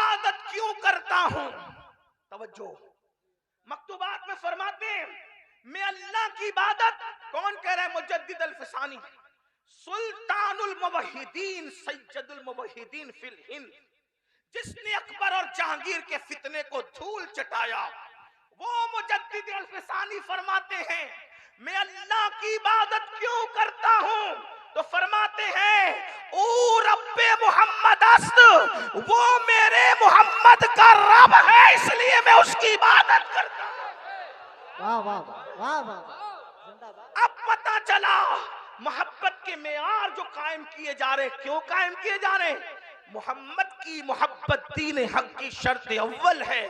इबादत क्यों करता हूं? तवज्जो, मकतूबात में फरमाते हैं मैं अल्लाह की इबादत, कौन कह रहा है? मुजद्दिद अल-फसानी, सुल्तानुल मुवहिदीन सैयदुल मुवहिदीन फिल हिंद, जिसने अकबर और जहांगीर के फितने को धूल चटाया, वो मुजद्दिद अल-फसानी फरमाते हैं मैं अल्लाह की इबादत क्यों करता हूं? तो फरमाते हैं ओ रब्बे मोहम्मद अस्त, वो मेरे मोहम्मद का रब है, इसलिए मैं उसकी इबादत करता हूं। वाह वाह वाह वाह वाह। अब पता चला मोहब्बत के मेयार जो कायम किए जा रहे, क्यों कायम किए जा रहे? मोहम्मद की मोहब्बत दीन हक की शर्त अव्वल है,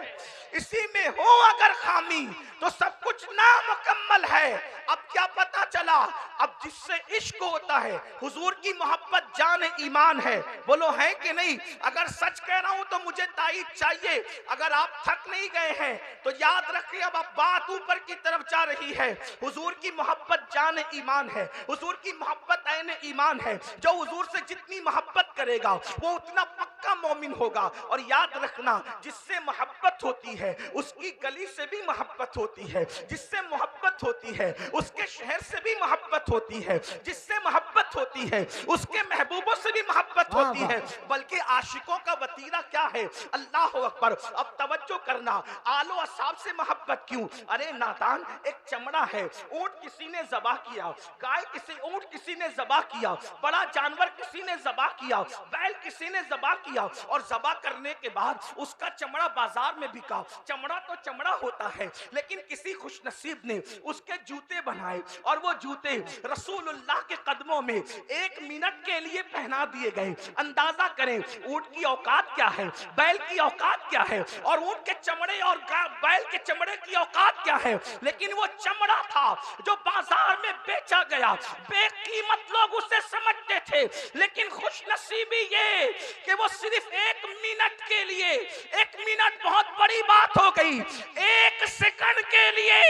इसी में हो अगर खामी तो सब कुछ नामुकम्मल है। अब क्या पता चला? अब जिससे इश्क होता है, हुजूर की मोहब्बत जान ईमान है, बोलो है कि नहीं? अगर सच कह रहा हूं तो मुझे तायीद चाहिए। अगर आप थक नहीं गए हैं तो याद रखिए, अब बात ऊपर की तरफ जा रही है। हुजूर की मोहब्बत जान ईमान है, हुजूर की मोहब्बत ऐन ईमान है। जो हुजूर से जितनी मोहब्बत करेगा वो उतना पक्का मोमिन होगा। और याद रखना, जिससे मोहब्बत होती है उसकी गली से भी मोहब्बत होती है, जिससे मोहब्बत होती है उसके शहर से भी मोहब्बत होती है, जिससे मोहब्बत होती है उसके महबूबों से भी मोहब्बत होती है। बल्कि आशिकों का वतीरा क्या है? अल्लाह अकबर। अब तवज्जो करना, आलो असाब से मोहब्बत क्यों? अरे नादान, एक चमड़ा है, ऊंट किसी ने ज़बा किया, गाय ऊंट किसी ने ज़बा किया, बड़ा जानवर किसी ने ज़बा किया, बैल किसी ने ज़बा किया, और ज़बा करने के बाद उसका चमड़ा बाजार में बिका। चमड़ा तो चमड़ा होता है, लेकिन किसी खुशनसीब ने उसके जूते बनाए, और वो जूते रसूलुल्लाह के कदमों में 1 मिनट के लिए पहना दिए गए। अंदाजा करें ऊंट की औकात क्या है, बैल की औकात क्या है, और ऊंट के चमड़े और बैल के चमड़े की औकात क्या है। लेकिन वो चमड़ा था जो बाजार में बेचा गया, बेकीमत लोग उसे समझते थे। लेकिन खुशनसीबी ये कि वो सिर्फ 1 मिनट के लिए, 1 मिनट बहुत बड़ी बात हो गई, 1 सेकंड के लिए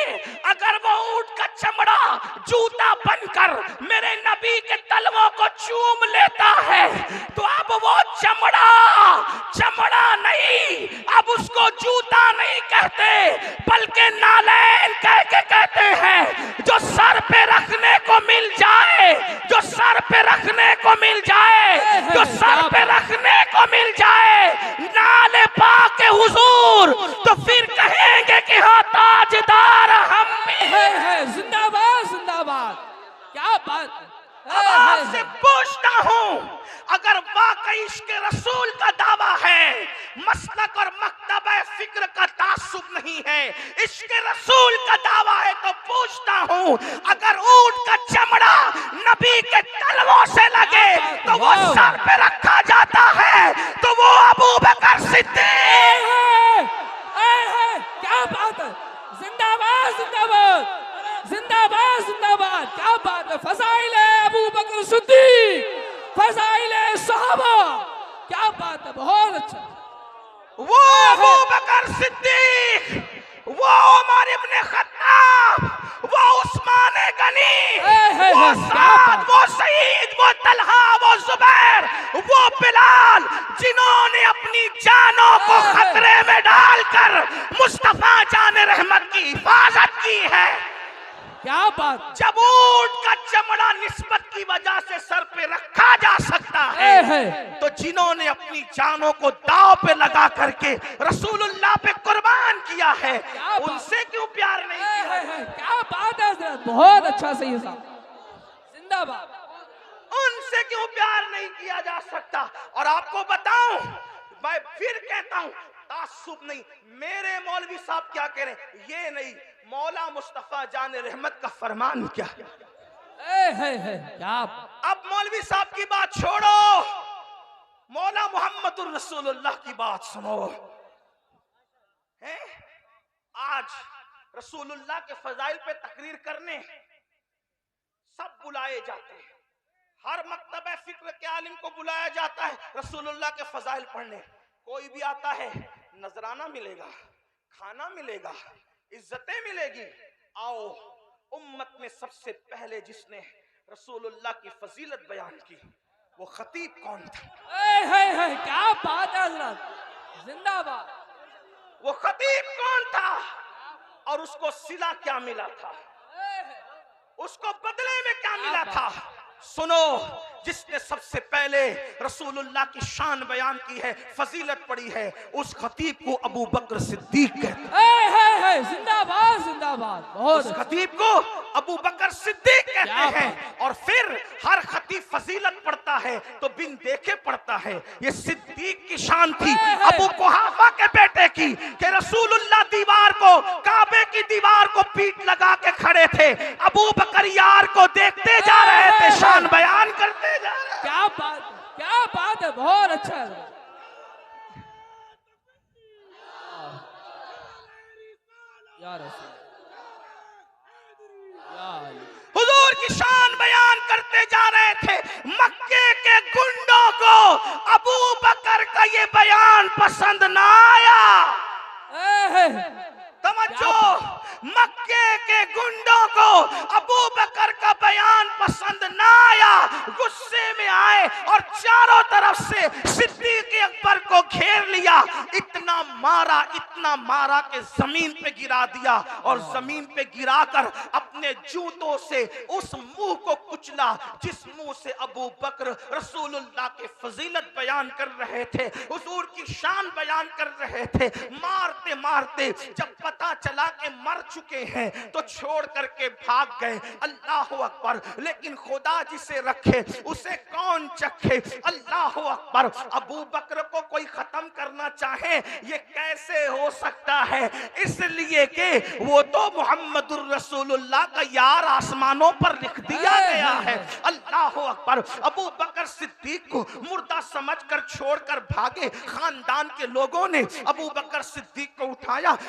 अगर वो ऊंट का चमड़ा जूता बनकर मेरे नबी के तलवों को चूम लेता है, तो अब वो चमड़ा चमड़ा नहीं, अब उसको जूता नहीं कहते, बल्कि नालैन कह के कहते हैं। जो सर पे रखने को मिल जाए, जो सर पे रखने को मिल जाए, जो सर पे रखने को मिल जाए नाले पाक हुजूर, तो फिर कहेंगे कि हाँ ताजदार हम भी है। जिंदाबाद जिंदाबाद, क्या बात। अब आपसे पूछता हूं, अगर वाकई इश्क रसूल का दावा है, मसलक और मकतब फिक्र का तासुब नहीं है, इश्क रसूल का दावा है, तो पूछता हूं अगर ऊंट का चमड़ा नबी के तलवों से लगे तो वो सर पे रखा जाता है, तो वो अबू बकर सिद्दीक। क्या बात है। जिंदाबाद जिंदाबाद जिंदाबाद जिंदाबाद, क्या बात है। फज़ाइल अबू बकर सिद्दीक, फज़ाइल सहाबा, क्या बात है, बहुत अच्छा। वो अबू बकर सिद्दीक, वो उमर इब्न खत्ताब, वो उस्मान गनी, वो साद, वो सईद, वो तलहा, वो जुबैर, वो बिलाल, जिन्होंने अपनी जानों को खतरे में डालकर मुस्तफा जान रहमत की हिफाजत की है। क्या बात। जब ऊंट का चमड़ा निस्बत की वजह से सर पे रखा जा सकता है, तो जिन्होंने अपनी जानों को दांव पे लगा करके रसूलुल्लाह पे कुर्बान किया है, उनसे क्यों प्यार नहीं किया? क्या बात है हज़रत, बहुत अच्छा। सही साहब, जिंदाबाद। उनसे क्यों प्यार नहीं किया जा सकता? और आपको बताऊं, मैं फिर कहता हूं, तासुब नहीं। मेरे मौलवी साहब क्या कह रहे हैं ये नहीं, मौला मुस्तफा जान रहमत का फरमान क्या क्या। अब मौलवी साहब की बात छोड़ो, मौला मोहम्मदुर रसूलुल्लाह की बात सुनो। है आज रसूलुल्लाह के फजाइल पे तकरीर करने सब बुलाए जाते हैं, हर मकतबे फिक्र के आलिम को बुलाया जाता है रसूलुल्लाह के फजाइल पढ़ने। कोई भी आता है, नजराना मिलेगा, खाना मिलेगा, इज्जतें मिलेगी। आओ, उम्मत में सबसे पहले जिसने रसूलुल्लाह की फजीलत बयान की वो खतीब कौन था? क्या बात है हज़रत, जिंदाबाद। वो खतीब कौन था और उसको सिला क्या मिला था, उसको बदले में क्या मिला था? सुनो, जिसने सबसे पहले रसूलुल्लाह की शान बयान की है, फजीलत पड़ी है, उस खतीब को अबू बकर सिद्दीक कहते हैं। जिंदाबाद जिंदाबाद। बहुत उस खतीब को अबू बकर सिद्दीक कहते हैं। और फिर हर खतीब फजीलत पढ़ता है तो बिन देखे पढ़ता है। ये सिद्दीक की शान थी अबू कुहाफा के बेटे की, कि रसूलुल्लाह दीवार को, काबे की दीवार को पीठ लगा के खड़े थे, अबू बकर यार को देखते जा रहे थे, शान बयान करते जा रहे। क्या बात है, बहुत अच्छा है। हुजूर की शान बयान करते जा रहे थे। मक्के के गुंडों को अबू बकर का ये बयान पसंद ना आया। तवज्जो, मक्के के गुंडों को अबू बकर का बयान पसंद ना आया, गुस्से में आए और चारों तरफ से सिद्दीक अकबर को घेर लिया। इतना मारा कि जमीन पे गिरा दिया और जमीन पे गिराकर अपने जूतों से उस मुंह को कुचला जिस मुंह से अबू बकर रसूलुल्लाह के फजीलत बयान कर रहे थे, हुजूर की शान बयान कर रहे थे। मारते मारते जब पता चला कि मर चुके हैं तो छोड़ करके भाग गए। अल्लाह अकबर। लेकिन खुदा जिसे रखे उसे कौन चखे। अल्लाह अकबर। अबू बकर को कोई खत्म करना चाहे ये कैसे हो सकता है? इसलिए कि वो तो मुहम्मदुर रसूलुल्लाह का यार आसमानों पर लिख दिया गया है। अल्लाह अकबर। अबू बकर सिद्दीक को मुर्दा समझकर छोड़कर भागे। खानदान के लोगों ने अबू बकर सिद्दीक को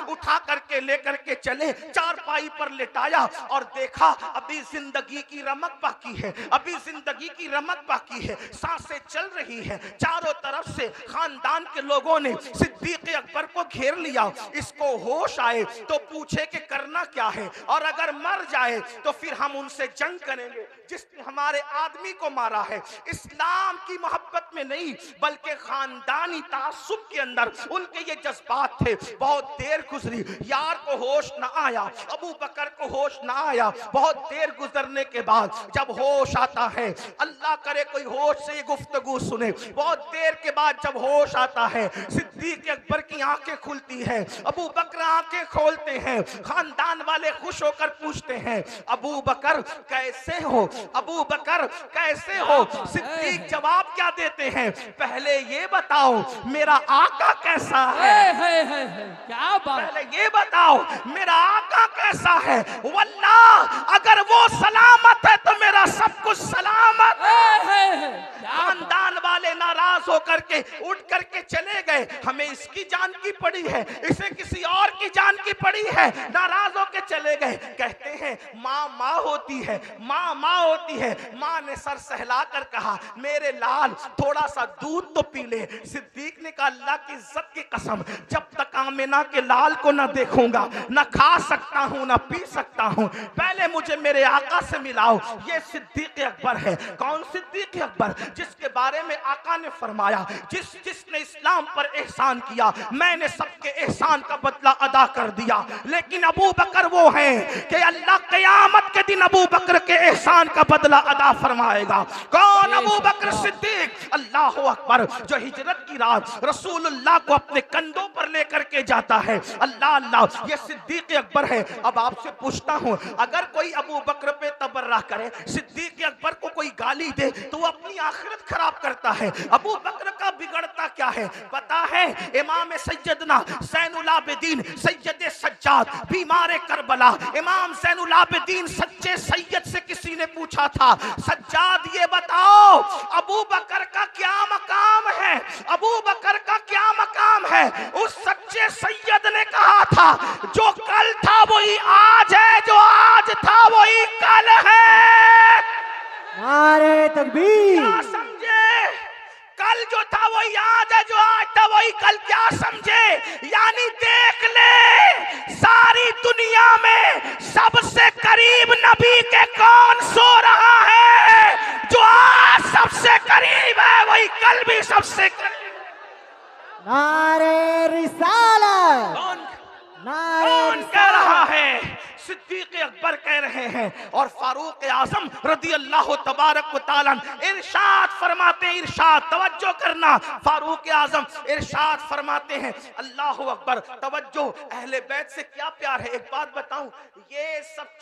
उठा करके लेकर के चले, चारपाई पर लेटाया और देखा अभी जिंदगी की रमक बाकी है, अभी जिंदगी की रमक बाकी है, सांसें चल रही है। चारों तरफ से खानदान के लोगों ने सिद्दीक अकबर को घेर लिया। इसको होश आए तो पूछे कि करना क्या है, और अगर मर जाए तो फिर हम उनसे जंग करेंगे जिसने हमारे आदमी को मारा है। इस्लाम की मोहब्बत में नहीं बल्कि खानदानी तासुब के अंदर उनके ये जज्बात थे। बहुत देर गुजरी, यार को होश ना आया, अबू बकर को होश ना आया। बहुत देर गुजरने के बाद जब होश आता है, अल्लाह करे कोई होश से ये गुफ्तगू सुने, बहुत देर के बाद जब होश आता है, सिद्दीक अकबर की आंखें खुलती है, अबू बकर आंखें खोलते हैं। खानदान वाले खुश होकर पूछते हैं, अबू बकर कैसे हो, अबू बकर कैसे हो? सिद्दीक जवाब क्या देते हैं? पहले ये बताओ मेरा आका कैसा है। क्या बात। पहले ये बताओ मेरा आका कैसा है। वल्लाह अगर वो सलामत है तो मेरा सब कुछ सलामत है। खानदान वाले नाराज होकर के उठ करके चले गए। हमें इसकी जान की पड़ी है, इसे किसी और की जान की पड़ी है, नाराज होकर चले गए। कहते हैं माँ होती है, माँ होती है। माँ ने सर सहला कर कहा, मेरे लाल थोड़ा सा दूध तो पी ले। सिद्दीक ने कहा, अल्लाह की इज्जत की कसम, जब तक आमिना के लाल को न देखूंगा न खा सकता हूं न पी सकता हूं। पहले मुझे मेरे आका से मिलाओ। ये सिद्दीक अकबर है। कौन सिद्दीक अकबर? जिसके बारे में आका ने फरमाया, जिसने इस्लाम पर एहसान किया मैंने सबके एहसान का बदला अदा कर दिया। लेकिन अबू बकर वो हैं कि अल्लाह क़यामत के दिन अबू बकर के एहसान का बदला अदा फरमाएगा। कौन? अबू बकर सिद्दीक। अल्लाह अकबर। जो हिजरत की रात रसूलुल्लाह को अपने कंधों पर लेकर के जाता है। अल्लाह अल्लाह, ये सिद्दीक अकबर है। अब आपसे पूछता हूं, अगर कोई अबू बकर पे तबर्रा करे, सिद्दीक अकबर को कोई गाली दे तो वो अपनी आखिरत खराब करता है। अबू बकर का बिगड़ता क्या है पता है? इमाम सैयदना ज़ैनुल आबिदीन सैयद सज्जाद बीमार करबला, इमाम ज़ैनुल आबिदीन सच्चे सैयद से किसी ने पूछा था, सज्जाद ये बताओ अबू बकर का क्या मकाम है, अबू बकर का क्या मकाम है? उस सच्चे सैयद ने कहा था, जो कल था वही आज है, जो आज था वही कल है। नारे तकबीर। क्या समझे? कल जो था वही आज है, जो आज था वही कल। क्या समझे? यानी देख ले, सारी दुनिया में सबसे करीब नबी के कौन सो रहा है? जो आज सबसे करीब है वही कल भी सबसे करीब। नारे रिसालत, कौन नारे कौन कह रिसालत। रहा है? सिद्दीक अकबर कह रहे हैं और फारूक आजम रदी अल्लाह तबारक व तआला इरशाद फरमाते हैं, इरशाद तवज्जो करना, फारूक आजम इरशाद फरमाते हैं, अल्लाह अकबर, तवज्जो, अहले बैत से क्या प्यार है। एक बात बताऊं, ये सब